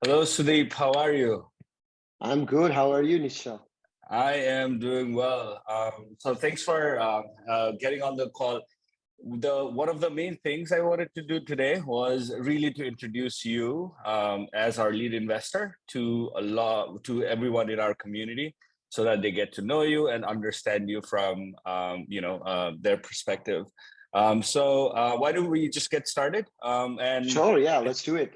Hello, Sudeep. How are you? I'm good. How are you, Nish? I am doing well. So thanks for getting on the call. The one of the main things I wanted to do today was really to introduce you as our lead investor to everyone in our community, so that they get to know you and understand you from their perspective. So why don't we just get started? And Sure, yeah, let's do it.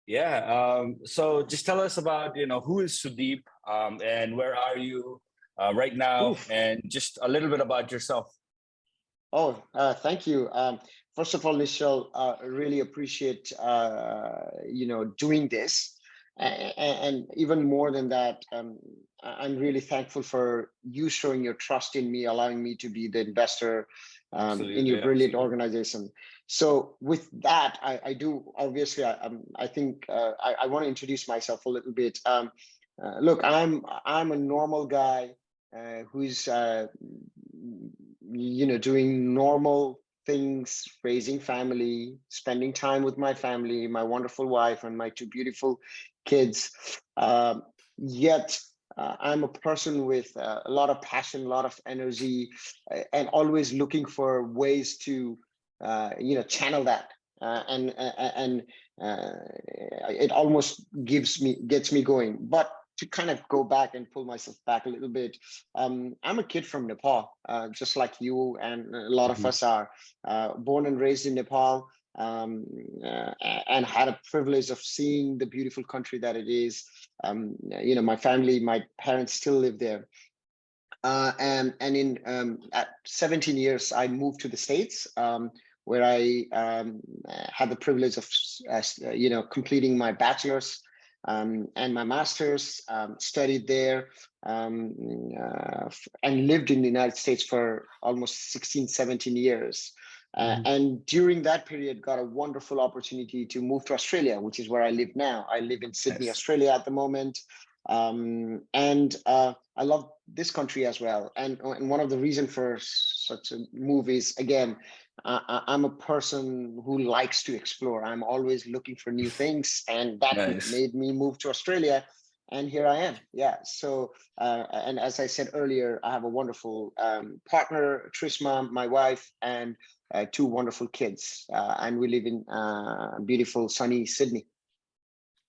Yeah. So just tell us about, who is Sudeep, and where are you right now, Oof. and just a little bit about yourself. Thank you. First of all, Nichelle, really appreciate doing this, and even more than that, I'm really thankful for you showing your trust in me, allowing me to be the investor in your Absolutely, brilliant absolutely. organization. So with that, I do obviously I think I want to introduce myself a little bit. Look, I'm a normal guy who's doing normal things, raising family, spending time with my family, my wonderful wife, and my two beautiful kids. Yet I'm a person with a lot of passion, a lot of energy, and always looking for ways to, channel that. And it almost gets me going. But to kind of go back and pull myself back a little bit, I'm a kid from Nepal, just like you and a lot of Mhm. us are, born and raised in Nepal, and had a privilege of seeing the beautiful country that it is. My family, my parents still live there. And in at 17 years, I moved to the States, where I had the privilege of, completing my bachelor's and my master's. Studied there, and lived in the United States for almost 16, 17 years. Mhm. And during that period, got a wonderful opportunity to move to Australia, which is where I live now. I live in Sydney, Nice. Australia at the moment. And I love this country as well. And one of the reasons for such a move is, again, I'm a person who likes to explore. I'm always looking for new things, and that Nice. made me move to Australia. And here I am. Yeah. So, and as I said earlier, I have a wonderful partner, Trishma, my wife, and two wonderful kids. And we live in beautiful, sunny Sydney.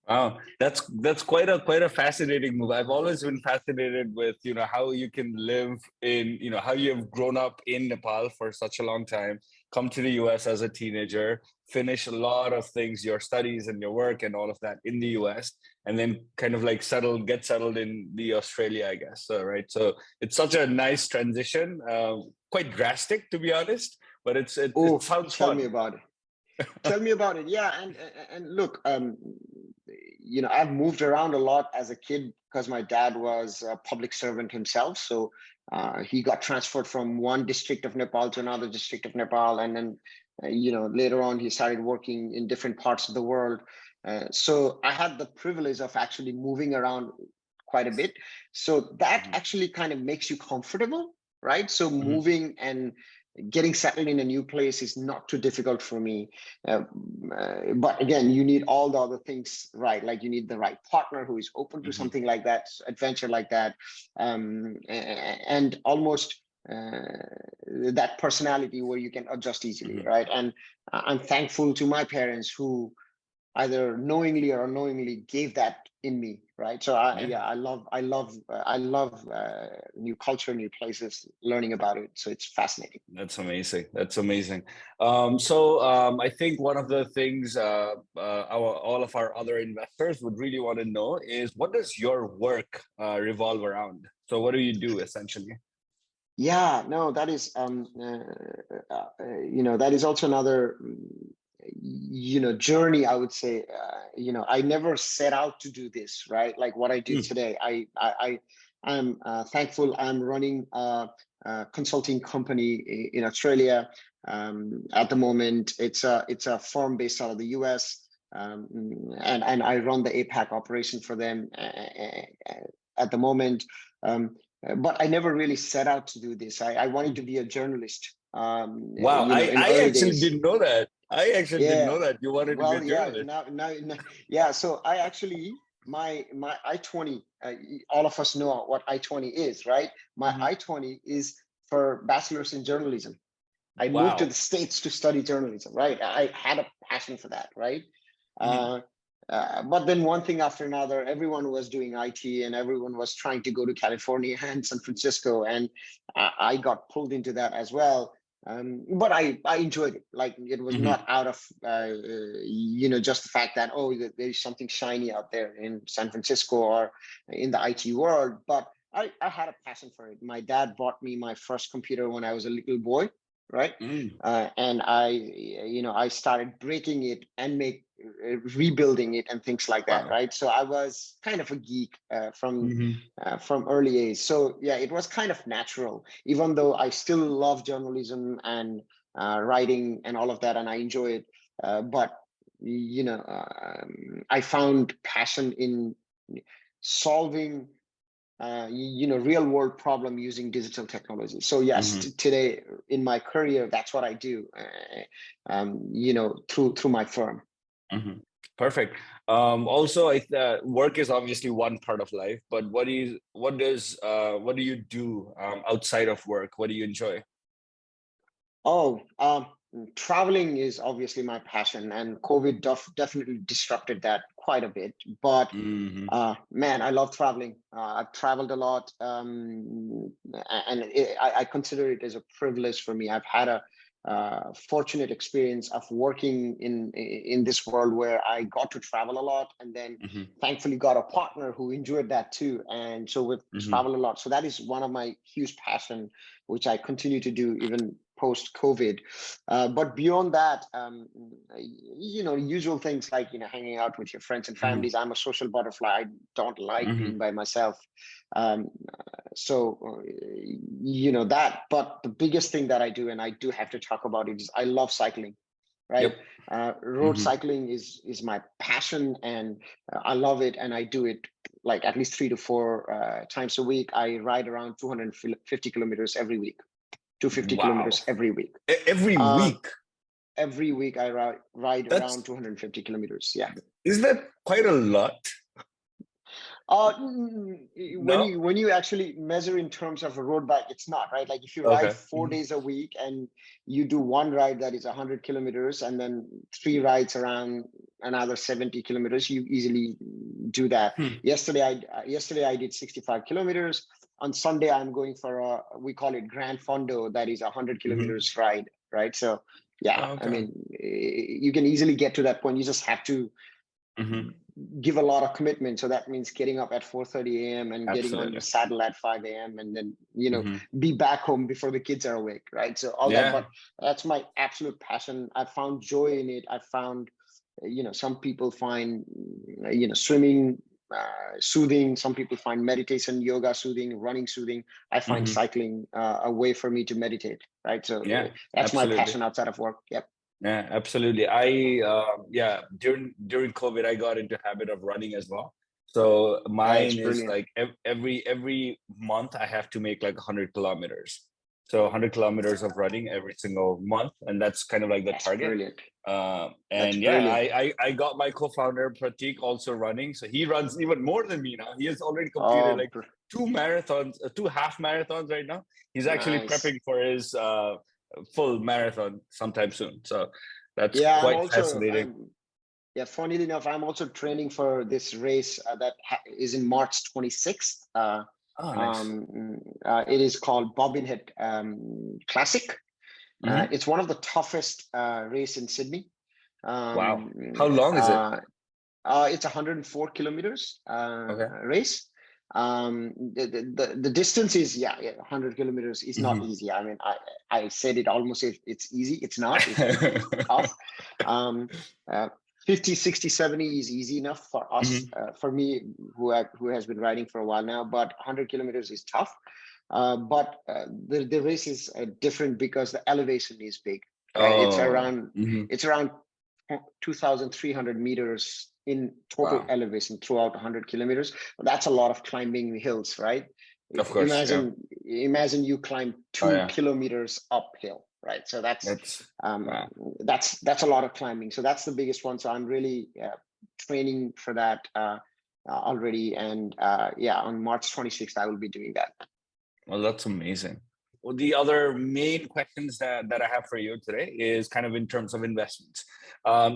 Wow, that's quite a fascinating move. I've always been fascinated with, how you can live in, how you have grown up in Nepal for such a long time, come to the US as a teenager, finish a lot of things, your studies and your work and all of that in the US, and then kind of like get settled in the Australia, I guess. So, right. So it's such a nice transition, quite drastic to be honest, but it Oh, sounds tell me fun. about it. Tell me about it. Yeah, and look, I've moved around a lot as a kid because my dad was a public servant himself. So he got transferred from one district of Nepal to another district of Nepal, and then later on he started working in different parts of the world. So I had the privilege of actually moving around quite a bit. So that Mhm. actually kind of makes you comfortable, right? So Mhm. moving and getting settled in a new place is not too difficult for me. uh, but again, you need all the other things right, like you need the right partner who is open to Mhm. something like that, adventure like that, and almost that personality where you can adjust easily, Mhm. right? And I'm thankful to my parents who either knowingly or unknowingly gave that in me, right? So Yeah. I love new culture, new places, learning about it. So it's fascinating. That's amazing. That's amazing. I think one of the things all of our other investors would really want to know is, what does your work revolve around? So what do you do essentially? Yeah, no, that is that is also another journey, I would say. I never set out to do this, right? Like what I do Mm. today. I'm thankful I'm running a consulting company in Australia. At the moment, it's a firm based out of the US. And I run the APAC operation for them at the moment. But I never really set out to do this. I wanted to be a journalist, Wow, I in I early actually days. didn't know that. I actually didn't Yeah. know that you wanted to be a Well, yeah. journalist. Now, yeah. So I actually my I-20. All of us know what I-20 is, right? My Mhm. I-20 is for bachelor's in journalism. I moved to the Wow. States to study journalism, right? I had a passion for that, right? Mhm. Uh, but then one thing after another, everyone was doing IT and everyone was trying to go to California and San Francisco. And I got pulled into that as well. But I enjoyed it. Like it was Mhm. not out of, just the fact that, oh, there's something shiny out there in San Francisco or in the IT world. But I had a passion for it. My dad bought me my first computer when I was a little boy, right? Mm. And I started breaking it and rebuilding it and things like that, Wow. right? So I was kind of a geek Mhm. from early age. So yeah, it was kind of natural, even though I still love journalism and writing and all of that, and I enjoy it. But I found passion in solving real world problem using digital technology. So yes, Mhm. today in my career, that's what I do, through my firm. Mhm. Perfect. Also, work is obviously one part of life, but what do you do outside of work? What do you enjoy? Oh, traveling is obviously my passion, and COVID definitely disrupted that quite a bit. But Hmm. man, I love traveling. I've traveled a lot, and I consider it as a privilege for me. I've had a fortunate experience of working in this world where I got to travel a lot, and then Hmm. thankfully got a partner who enjoyed that too. And so we've Hmm. traveled a lot. So that is one of my huge passion, which I continue to do even post COVID. But beyond that, usual things like, hanging out with your friends and Hmm. families. I'm a social butterfly. I don't like Hmm. being by myself. Um, so, that. But the biggest thing that I do, and I do have to talk about it, is I love cycling, right? Yep. Road Hmm. cycling is my passion, and I love it, and I do it like at least 3 to 4 times a week. I ride around 250 kilometers every week. 250 Wow. kilometers every week. Every Uh, week. every week I ride around That's 250 kilometers. Yeah. is that quite a lot? When No? you actually measure in terms of a road bike, it's not, right. Like if you ride Okay. 4 days a week and you do one ride that is 100 kilometers and then 3 rides around another 70 kilometers, you easily do that. Hmm. Yesterday I did 65 kilometers. On Sunday I'm going for we call it Grand Fondo, that is 100 Hmm. kilometers ride, right? So yeah, I Okay. mean, you can easily get to that point. You just have to Hmm. give a lot of commitment. So that means getting up at 4:30 a.m. and getting on the Absolutely. saddle at 5 a.m. and then, Hmm. be back home before the kids are awake, right? So all that, Yeah. but that's my absolute passion. I found joy in it. I found, some people find, swimming soothing. Some people find meditation, yoga soothing, running soothing. I find Hmm. cycling a way for me to meditate, right? So Yeah. that's my Absolutely. passion outside of work. Yep. Yeah, absolutely. Yeah, during COVID, I got into habit of running as well. So It's mine is brilliant. like every month I have to make like 100 kilometers. So 100 kilometers of running every single month, and that's kind of like the That's target. brilliant. That's And yeah, brilliant. I got my co-founder Pratik also running. So he runs even more than me now. He has already completed Oh, like two marathons, two half marathons right now. He's actually nice. prepping for his full marathon sometime soon. So that's Yeah, quite fascinating. yeah, funnily enough, I'm also training for this race that is in March 26th. Oh, nice. It is called Bobbin Head Classic. Hmm. It's one of the toughest race in Sydney. Wow. Um, How long is it? uh, it's 104 kilometers Okay. race. The distance is, yeah, 100 kilometers is not Hmm. easy. I mean, I said it almost if it's easy. It's not. It's tough. Um, uh, 50, 60, 70 is easy enough for us, Hmm. for me, who has been riding for a while now. But 100 kilometers is tough. But the race is different because the elevation is big, right? Oh. Hmm. It's around 2,300 meters in total Wow. elevation throughout 100 kilometers. That's a lot of climbing hills, right? Of course. Yeah. Imagine you climb Oh, two yeah. kilometers uphill. right? So that's Wow. that's a lot of climbing. So that's the biggest one. So I'm really training for that already, and yeah, on March 26th I will be doing that. Well, that's amazing. Well, the other main questions that I have for you today is kind of in terms of investments.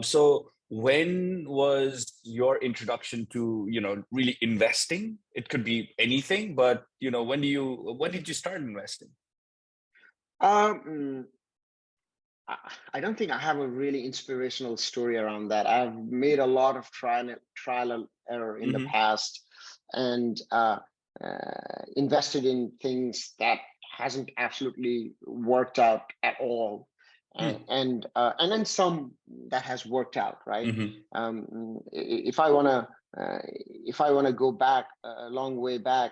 So when was your introduction to, really investing? It could be anything, but, when did you start investing? Um, I don't think I have a really inspirational story around that. I've made a lot of trial and error in the Mm-hmm. past, and invested in things that hasn't absolutely worked out at all, and then some that has worked out, right? Mm-hmm. If I wanna go back a long way back,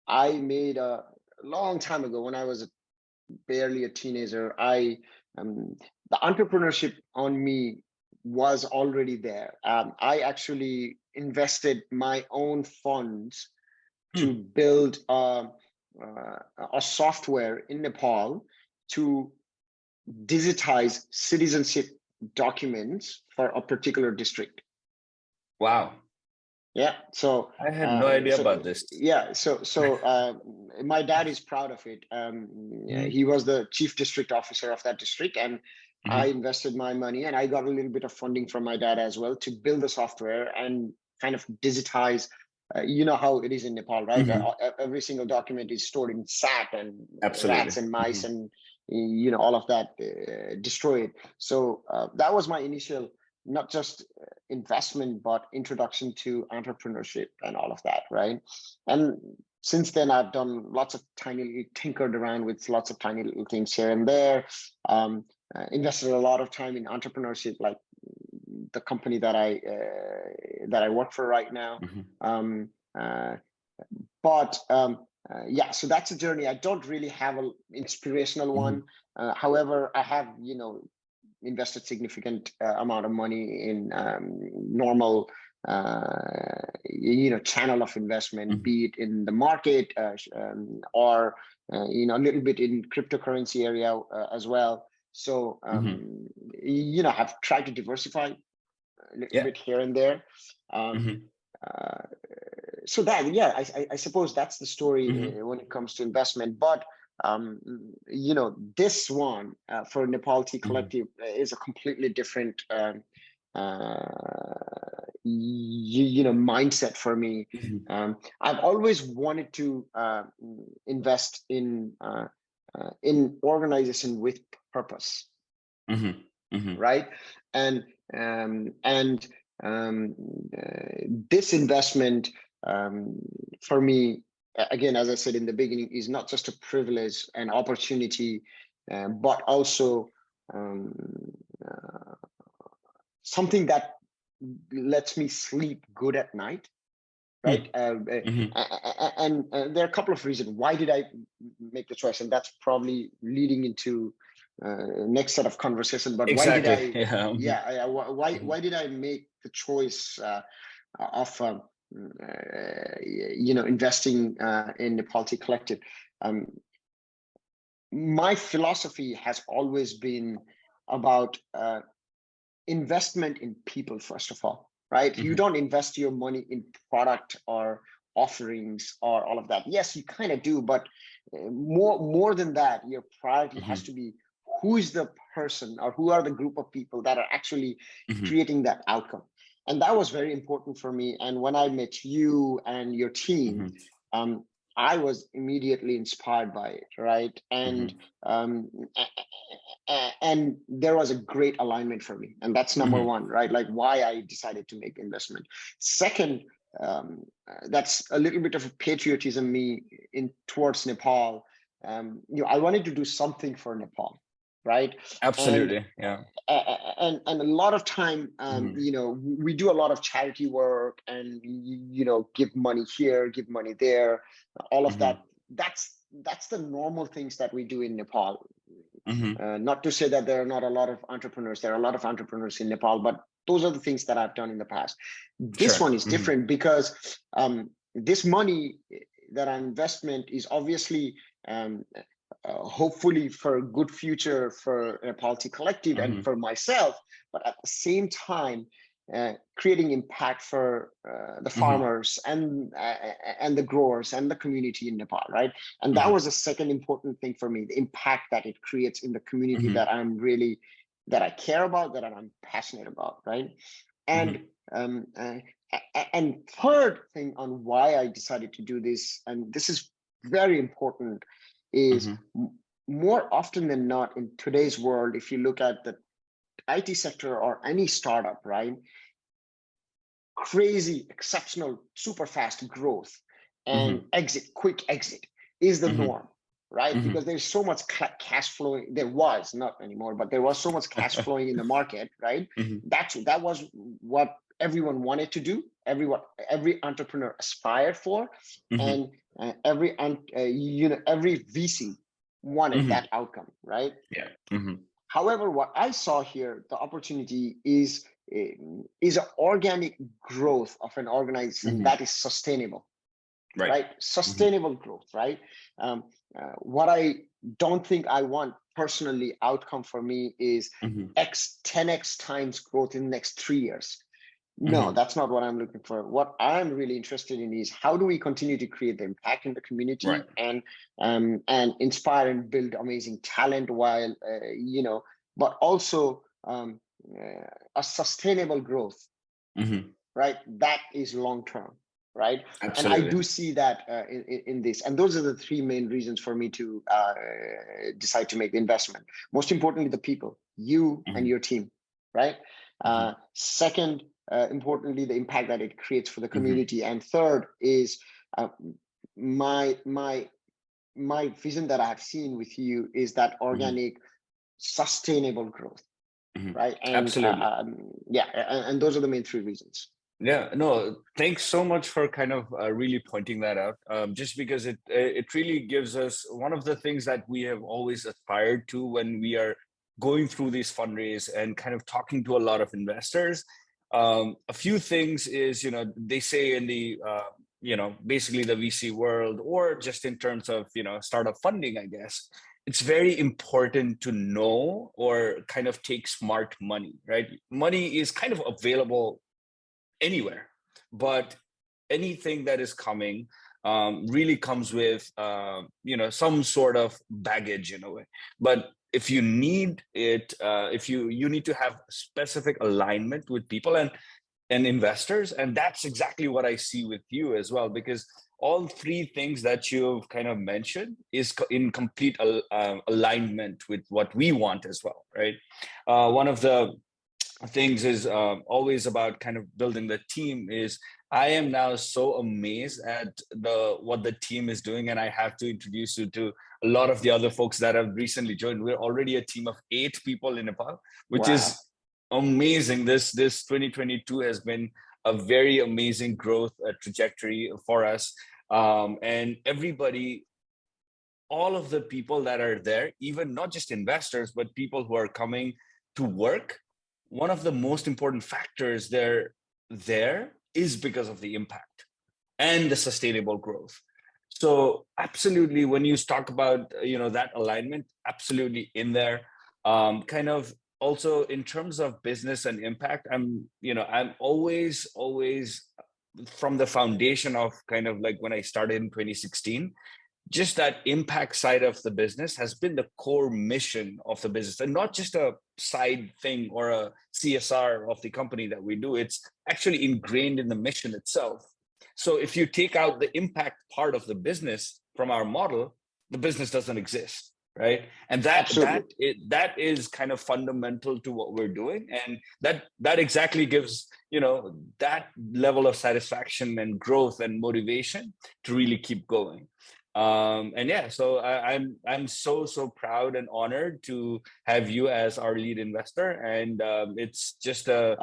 I made a long time ago when I was barely a teenager, the entrepreneurship on me was already there. I actually invested my own funds to build a software in Nepal to digitize citizenship documents for a particular district. Wow. Yeah. So, I had no idea about this. yeah. My dad is proud of it. Mm-hmm. He was the chief district officer of that district, and I Mm-hmm. invested my money, and I got a little bit of funding from my dad as well to build the software and kind of digitize. You know how it is in Nepal, right? Mm-hmm. Every single document is stored in SAP, and Absolutely. rats and mice Mm-hmm. and all of that destroy it. So that was my initial, not just investment, but introduction to entrepreneurship and all of that, right? And since then, I've done lots of tinkered around with lots of tiny little things here and there. Invested a lot of time in entrepreneurship, like the company that I work for right now. Mm-hmm. Um, uh, but yeah, so that's a journey. I don't really have an inspirational one. However, I have, invested significant amount of money in normal channel of investment, Mm-hmm. be it in the market or a little bit in cryptocurrency area as well. So Mm-hmm. I've tried to diversify a little Yeah. bit here and there. Mm-hmm. Uh, so that, yeah, I suppose that's the story Mm-hmm. when it comes to investment. But this one for Nepal Tea Mm-hmm. Collective is a completely different mindset for me. Mm-hmm. I've always wanted to invest in organization with purpose, Mm-hmm. Mm-hmm. right? And this investment, for me, again, as I said in the beginning, is not just a privilege and opportunity, but also um, uh, something that lets me sleep good at night, right? Mm-hmm. And there are a couple of reasons why did I make the choice, and that's probably leading into next set of conversation. But why did Exactly. I? Yeah. Yeah, Mm-hmm. why did I make the choice of investing in Nepal Tea Collective? My philosophy has always been about investment in people, first of all, right? You Mm-hmm. don't invest your money in product or offerings or all of that. Yes, you kind of do, but more than that, your priority has Mm-hmm. to be who is the person or who are the group of people that are actually Mm-hmm. creating that outcome. And that was very important for me. And when I met you and your team, Mm-hmm. um, I was immediately inspired by it, right? And Mm-hmm. um, and there was a great alignment for me, and that's number Mm-hmm. one, right? Like why I decided to make investment. Second, that's a little bit of a patriotism me in towards Nepal. I wanted to do something for Nepal, right? and Absolutely. Yeah. and a lot of time, Mm-hmm. we do a lot of charity work, and give money here, give money there, all of Mm-hmm. that. That's the normal things that we do in Nepal. Mm-hmm. Not to say that there are not a lot of entrepreneurs. There are a lot of entrepreneurs in Nepal, but those are the things that I've done in the past. This Sure. one is Mm-hmm. different because this money, that investment is obviously um, hopefully for a good future for Nepal Tea Collective and for myself, but at the same time, creating impact for the farmers and the growers and the community in Nepal, right? And that was a second important thing for me: the impact that it creates in the community that that I care about, that I'm passionate about, right? And and third thing on why I decided to do this, and this is very important, is more often than not in today's world, if you look at the IT sector or any startup, right? Crazy, exceptional, super fast growth and quick exit is the norm, right? Because there's so much cash flowing. There was, not anymore, but there was so much cash flowing in the market, right? That was what everyone wanted to do. Every entrepreneur aspired for, and every VC wanted that outcome, right? Yeah. However, what I saw here, the opportunity is an organic growth of an organization that is sustainable, right? Sustainable growth, right? What I don't think I want personally, outcome for me is 10x times growth in the next 3 years. No, that's not what I'm looking for. What I'm really interested in is how do we continue to create the impact in the community and inspire and build amazing talent while, but also a sustainable growth, right? That is long-term, right? Absolutely. And I do see that in this. And those are the three main reasons for me to decide to make the investment. Most importantly, the people, you and your team, right? Second, importantly, the impact that it creates for the community. And third is my vision that I have seen with you is that organic, sustainable growth, right? And absolutely. And those are the main three reasons. Yeah, no, thanks so much for kind of really pointing that out. Just because it really gives us one of the things that we have always aspired to when we are going through these fundraise and kind of talking to a lot of investors. A few things is, they say in the, basically the VC world, or just in terms of, startup funding, I guess, it's very important to know or kind of take smart money, right? Money is kind of available anywhere, but anything that is coming really comes with, some sort of baggage in a way. But if you need it, if you need to have specific alignment with people and investors, and that's exactly what I see with you as well, because all three things that you've kind of mentioned is in complete alignment with what we want as well, right? One of the things is always about kind of building the team is I am now so amazed at what the team is doing, and I have to introduce you to a lot of the other folks that have recently joined. We're already a team of 8 people in Nepal, which is amazing. This 2022 has been a very amazing growth trajectory for us, and everybody, all of the people that are there, even not just investors, but people who are coming to work, one of the most important factors there is because of the impact and the sustainable growth. So absolutely, when you talk about that alignment, absolutely in there. Kind of also in terms of business and impact, I'm always from the foundation of kind of like when I started in 2016, just that impact side of the business has been the core mission of the business, and not just a side thing or a CSR of the company that we do. It's actually ingrained in the mission itself. So if you take out the impact part of the business from our model, the business doesn't exist, right? And that is kind of fundamental to what we're doing, and that exactly gives that level of satisfaction and growth and motivation to really keep going. And yeah, so I'm so proud and honored to have you as our lead investor, and it's just a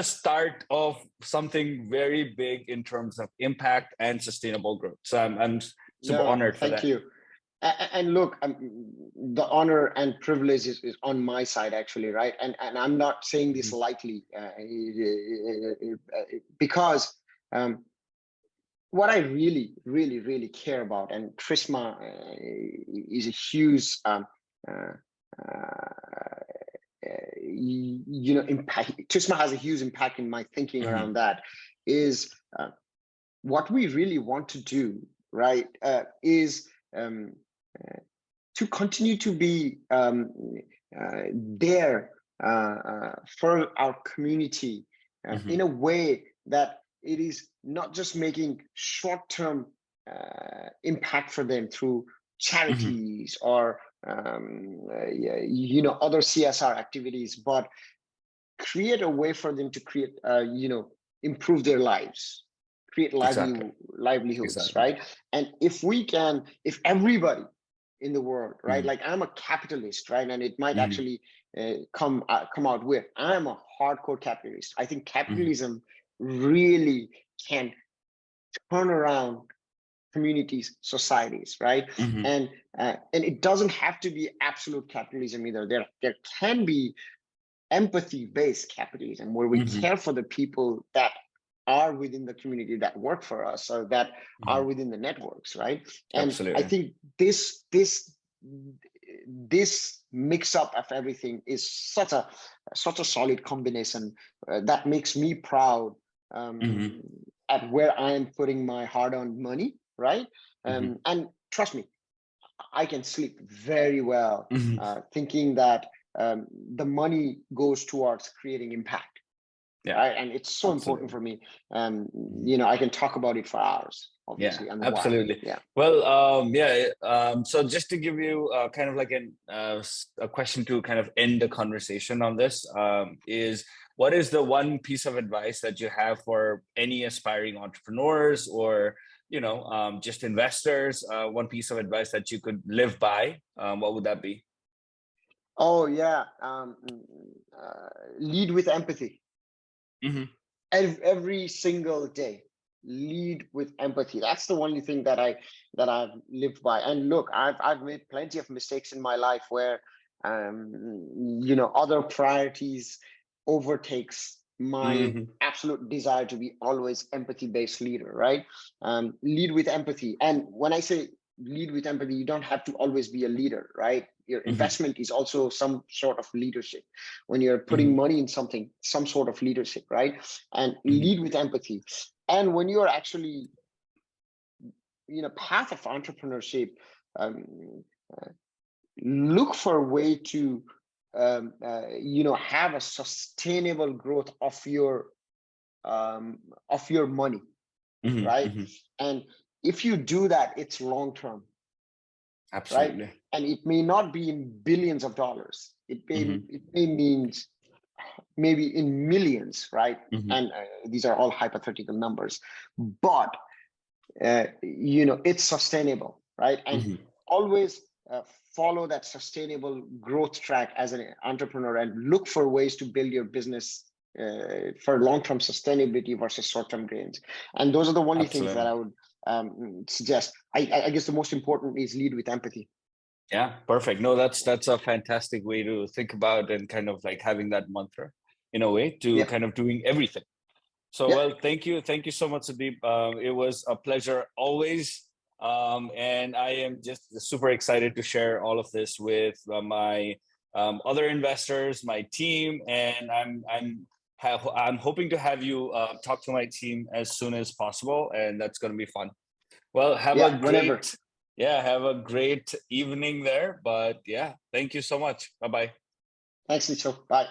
start of something very big in terms of impact and sustainable growth. So I'm super honored for that. Thank you. And look, the honor and privilege is on my side, actually, right? And I'm not saying this lightly, because what I really, really, really care about, and Trisma is a huge, uh, impact. Trisma has a huge impact in my thinking around that. Is what we really want to do, right? Is to continue to be there for our community in a way that it is not just making short-term impact for them through charities or other CSR activities, but create a way for them to create improve their lives, create livelihoods, right? And if everybody in the world, right? Like I'm a capitalist, right? And it might actually come out with, I'm a hardcore capitalist. I think capitalism really can turn around communities, societies, right? And it doesn't have to be absolute capitalism either. There can be empathy-based capitalism where we care for the people that are within the community, that work for us, or that are within the networks, right? And Absolutely. I think this mix up of everything is such a solid combination that makes me proud at where I am putting my hard-earned money, right? And trust me, I can sleep very well thinking that the money goes towards creating impact. Yeah, right? And it's so important for me. I can talk about it for hours, obviously. Yeah, and absolutely. Yeah. Well, so just to give you kind of like a question to kind of end the conversation on this, is what is the one piece of advice that you have for any aspiring entrepreneurs or just investors? One piece of advice that you could live by. What would that be? Oh yeah, lead with empathy. Every single day, lead with empathy. That's the only thing that I've lived by. And look, I've made plenty of mistakes in my life where other priorities overtakes my absolute desire to be always empathy-based leader, right? Lead with empathy. And when I say lead with empathy, you don't have to always be a leader, right? Your investment is also some sort of leadership. When you're putting money in something, some sort of leadership, right? And lead with empathy. And when you're actually path of entrepreneurship, look for a way to have a sustainable growth of your money, right? And if you do that, it's long term. Absolutely. Right? And it may not be in billions of dollars. It may mean maybe in millions, right? And these are all hypothetical numbers, but it's sustainable, right? And always follow that sustainable growth track as an entrepreneur and look for ways to build your business for long-term sustainability versus short-term gains. And those are the only things that I would suggest. I guess the most important is lead with empathy. Yeah, perfect. No, that's a fantastic way to think about and kind of like having that mantra in a way to kind of doing everything. So, well, thank you so much, Sudeep. It was a pleasure always, and I am just super excited to share all of this with my other investors, my team, and I'm hoping to have you talk to my team as soon as possible, and that's going to be fun. Well, have a great evening there. But yeah, thank you so much. Bye-bye. Thanks, Nicho. Bye.